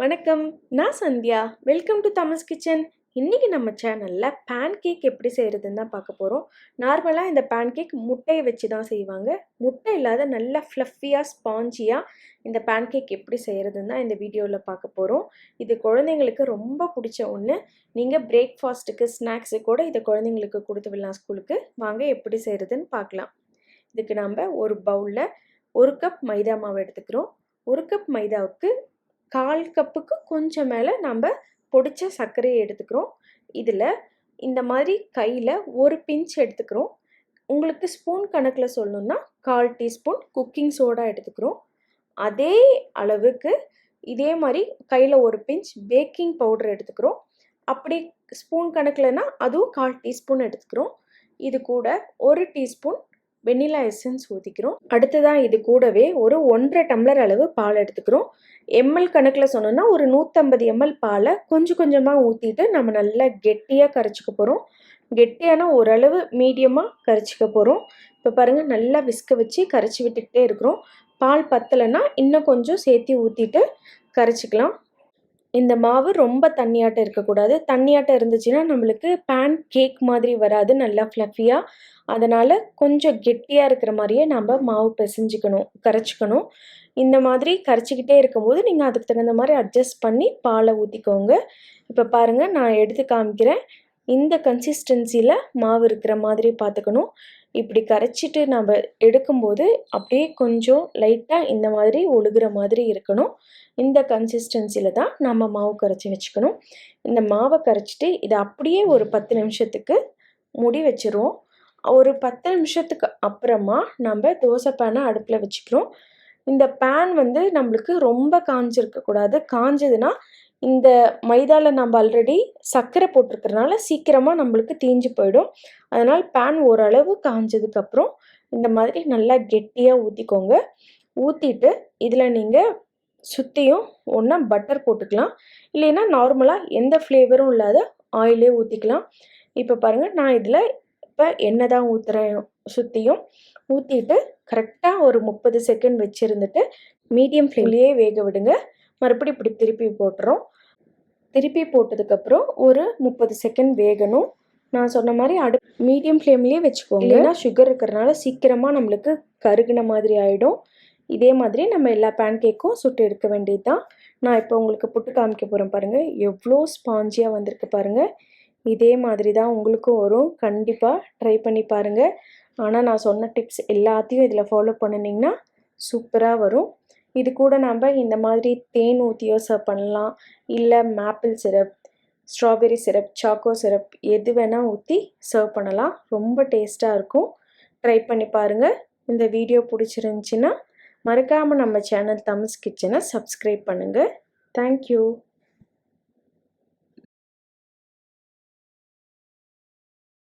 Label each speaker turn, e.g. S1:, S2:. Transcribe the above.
S1: வணக்கம், நான் Sandhya. Welcome to Thamas kitchen. இன்றைக்கி நம்ம சேனலில் பேன்கேக் எப்படி செய்கிறதுன்னு தான் பார்க்க போகிறோம். நார்மலாக இந்த பேன்கேக் முட்டையை வச்சு தான் செய்வாங்க. முட்டை இல்லாத நல்ல ஃப்ளஃபியாக ஸ்பாஞ்சியாக இந்த பேன்கேக் எப்படி செய்கிறதுன்னு தான் இந்த வீடியோவில் பார்க்க போகிறோம். இது குழந்தைங்களுக்கு ரொம்ப பிடிச்ச ஒன்று. நீங்கள் பிரேக்ஃபாஸ்ட்டுக்கு ஸ்நாக்ஸு கூட இதை குழந்தைங்களுக்கு கொடுத்து விடலாம் ஸ்கூலுக்கு. வாங்க எப்படி செய்கிறதுன்னு பார்க்கலாம். இதுக்கு நம்ம ஒரு பவுலில் 1 கப் மைதா மாவு எடுத்துக்கிறோம். 1 கப் மைதாவுக்கு 1/4 கப்புக்கு கொஞ்சம் மேலே நம்ம பொடிச்ச சர்க்கரையை எடுத்துக்கிறோம். இதில் இந்த மாதிரி கையில் 1 பிஞ்ச் எடுத்துக்கிறோம். உங்களுக்கு ஸ்பூன் கணக்கில் சொல்லணுன்னா 1/4 டீஸ்பூன் குக்கிங் சோடா எடுத்துக்கிறோம். அதே அளவுக்கு இதே மாதிரி கையில் 1 பிஞ்ச் பேக்கிங் பவுடர் எடுத்துக்கிறோம். அப்படி ஸ்பூன் கணக்கில்னா அதுவும் 1/4 டீஸ்பூன் எடுத்துக்கிறோம். இது கூட 1 டீஸ்பூன் வெண்ணிலா எசன்ஸ் ஊற்றிக்கிறோம். அடுத்ததாக இது கூடவே ஒரு 1.5 டம்ளர் அளவு பால் எடுத்துக்கிறோம். எம்எல் கணக்கில் சொன்னோன்னா ஒரு 150 எம்எல் பாலை கொஞ்சம் கொஞ்சமாக ஊற்றிட்டு நம்ம நல்லா கெட்டியாக கரைச்சிக்க போகிறோம். கெட்டியான ஓரளவு மீடியமாக கரைச்சிக்க போகிறோம். இப்போ பாருங்கள், நல்லா விஸ்க வச்சு கரைச்சி விட்டுக்கிட்டே இருக்கிறோம். பால் பத்தலைன்னா இன்னும் கொஞ்சம் சேர்த்து ஊற்றிட்டு கரைச்சிக்கலாம். இந்த மாவு ரொம்ப தண்ணியாட்டம் இருக்கக்கூடாது. தண்ணியாட்டம் இருந்துச்சுன்னா நம்மளுக்கு பேன் கேக் மாதிரி வராது, நல்லா ஃப்ளஃபியாக. அதனால் கொஞ்சம் கெட்டியாக இருக்கிற மாதிரியே நம்ம மாவு கரைச்சிக்கணும். இந்த மாதிரி கரைச்சிக்கிட்டே இருக்கும்போது நீங்கள் அதுக்கு தகுந்த மாதிரி அட்ஜஸ்ட் பண்ணி பாலை ஊற்றிக்கோங்க. இப்போ பாருங்கள், நான் எடுத்து காமிக்கிறேன். இந்த கன்சிஸ்டன்சியில் மாவு இருக்கிற மாதிரி பார்த்துக்கணும். இப்படி கரைச்சிட்டு நம்ம எடுக்கும்போது அப்படியே கொஞ்சம் லைட்டாக இந்த மாதிரி ஒழுகுற மாதிரி இருக்கணும். இந்த கன்சிஸ்டன்சியில் தான் நம்ம மாவு கரைச்சி வச்சுக்கணும். இந்த மாவை கரைச்சிட்டு இதை அப்படியே ஒரு 10 நிமிஷத்துக்கு மூடி வச்சுருவோம். ஒரு 10 நிமிஷத்துக்கு அப்புறமா நம்ம தோசை பேனை அடுப்பில் வச்சுக்கிறோம். இந்த பேன் நம்மளுக்கு ரொம்ப காஞ்சிருக்கக்கூடாது. காஞ்சதுன்னா இந்த மைதாவில் நம்ம ஆல்ரெடி சர்க்கரை போட்டிருக்கிறதுனால சீக்கிரமாக நம்மளுக்கு தீஞ்சு போயிடும். அதனால் பேன் ஓரளவு காஞ்சதுக்கப்புறம் இந்த மாதிரி நல்லா கெட்டியாக ஊற்றிக்கோங்க. ஊற்றிட்டு இதில் நீங்கள் சுற்றியும் ஒன்றா பட்டர் போட்டுக்கலாம், இல்லைன்னா நார்மலாக எந்த ஃப்ளேவரும் இல்லாத ஆயிலே ஊற்றிக்கலாம். இப்போ பாருங்கள், நான் இதில் இப்போ எண்ணெய் தான் ஊற்றுறேன். சுற்றியும் ஊற்றிட்டு கரெக்டாக ஒரு 30 செகண்ட் வச்சுருந்துட்டு மீடியம் ஃப்ளேம்லேயே வேக விடுங்க. மறுபடியும் இப்படி திருப்பி போட்டுறோம். திருப்பி போட்டதுக்கப்புறம் ஒரு 30 செகண்ட் வேகணும். நான் சொன்ன மாதிரி மீடியம் ஃப்ளேம்லேயே வச்சுக்கோங்க. இல்லைன்னா சுகர் இருக்கிறதுனால சீக்கிரமாக நம்மளுக்கு கருகின மாதிரி ஆகிடும். இதே மாதிரி நம்ம எல்லா பேன்கேக்கும் சுட்டு எடுக்க வேண்டியது தான். நான் இப்போ உங்களுக்கு புட்டு காமிக்க போகிறேன். பாருங்கள், எவ்வளோ ஸ்பாஞ்சியாக வந்திருக்கு பாருங்கள். இதே மாதிரி தான் உங்களுக்கும் வரும். கண்டிப்பாக ட்ரை பண்ணி பாருங்கள். ஆனால் நான் சொன்ன டிப்ஸ் எல்லாத்தையும் இதில் ஃபாலோ பண்ணினீங்கன்னா சூப்பராக வரும். இது கூட நம்ம இந்த மாதிரி தேன் ஊற்றியோ சர்வ் பண்ணலாம், இல்லை maple syrup, strawberry syrup, choco syrup எது வேணால் ஊற்றி சர்வ் பண்ணலாம். ரொம்ப டேஸ்ட்டாக இருக்கும். ட்ரை பண்ணி பாருங்கள். இந்த வீடியோ பிடிச்சிருந்துச்சின்னா மறக்காமல் நம்ம சேனல் தமஸ் கிச்சனை சப்ஸ்கிரைப் பண்ணுங்கள். தேங்க்யூ.